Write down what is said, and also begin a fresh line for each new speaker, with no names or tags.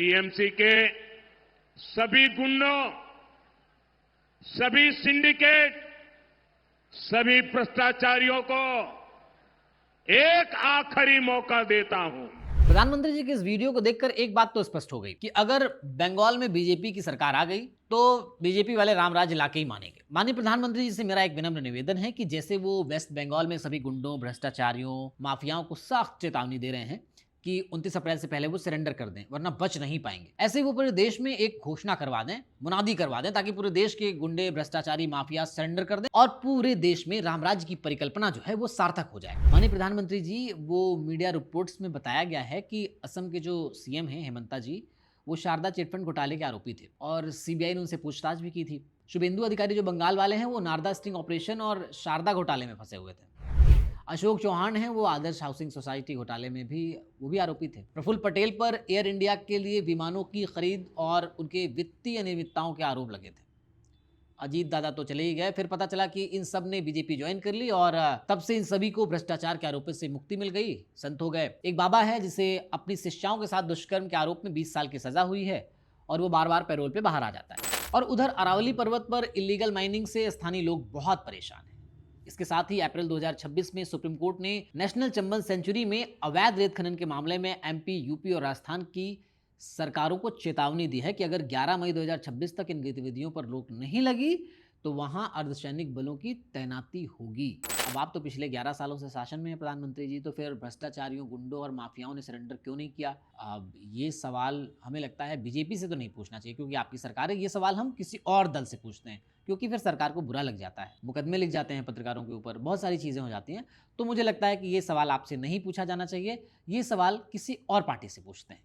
TMC के सभी गुंडों, सभी सिंडिकेट, सभी भ्रष्टाचारियों को एक आखिरी मौका देता हूं।
प्रधानमंत्री जी के इस वीडियो को देखकर एक बात तो स्पष्ट हो गई कि अगर बंगाल में बीजेपी की सरकार आ गई तो बीजेपी वाले रामराज लाके ही मानेंगे। माननीय प्रधानमंत्री जी से मेरा एक विनम्र निवेदन है कि जैसे वो वेस्ट बंगाल में सभी गुंडों, भ्रष्टाचारियों, माफियाओं को सख्त चेतावनी दे रहे हैं कि 29 अप्रैल से पहले वो सरेंडर कर दें वरना बच नहीं पाएंगे, ऐसे ही वो पूरे देश में एक घोषणा करवा दें, मुनादी करवा दें, ताकि पूरे देश के गुंडे, भ्रष्टाचारी, माफिया सरेंडर कर दें और पूरे देश में रामराज्य की परिकल्पना जो है वो सार्थक हो जाए। माननीय प्रधानमंत्री जी, वो मीडिया रिपोर्ट्स में बताया गया है कि असम के जो सीएम हैं हेमंता जी, वो शारदा चिटफंड घोटाले के आरोपी थे और सीबीआई ने उनसे पूछताछ भी की थी। शुभेंदु अधिकारी जो बंगाल वाले हैं वो नारदा स्टिंग ऑपरेशन और शारदा घोटाले में फंसे हुए थे। अशोक चौहान हैं, वो आदर्श हाउसिंग सोसाइटी घोटाले में भी वो भी आरोपी थे। प्रफुल्ल पटेल पर एयर इंडिया के लिए विमानों की खरीद और उनके वित्तीय अनियमितताओं के आरोप लगे थे। अजीत दादा तो चले ही गए, फिर पता चला कि इन सब ने बीजेपी ज्वाइन कर ली और तब से इन सभी को भ्रष्टाचार के आरोप से मुक्ति मिल गई, संत हो गए। एक बाबा है जिसे अपनी शिष्याओं के साथ दुष्कर्म के आरोप में 20 साल की सजा हुई है और वो बार बार पैरोल पे बाहर आ जाता है। और उधर अरावली पर्वत पर इलीगल माइनिंग से स्थानीय लोग बहुत परेशान हैं। इसके साथ ही अप्रैल 2026 में सुप्रीम कोर्ट ने नेशनल चंबल सेंचुरी में अवैध रेत खनन के मामले में एमपी, यूपी और राजस्थान की सरकारों को चेतावनी दी है कि अगर 11 मई 2026 तक इन गतिविधियों पर रोक नहीं लगी तो वहां अर्धसैनिक बलों की तैनाती होगी। अब आप तो पिछले 11 सालों से शासन में हैं प्रधानमंत्री जी, तो फिर भ्रष्टाचारियों, गुंडों और माफियाओं ने सरेंडर क्यों नहीं किया? अब ये सवाल हमें लगता है बीजेपी से तो नहीं पूछना चाहिए क्योंकि आपकी सरकार है। ये सवाल हम किसी और दल से पूछते हैं क्योंकि फिर सरकार को बुरा लग जाता है, मुकदमे लिख जाते हैं पत्रकारों के ऊपर, बहुत सारी चीजें हो जाती हैं। तो मुझे लगता है कि ये सवाल आपसे नहीं पूछा जाना चाहिए, ये सवाल किसी और पार्टी से पूछते हैं।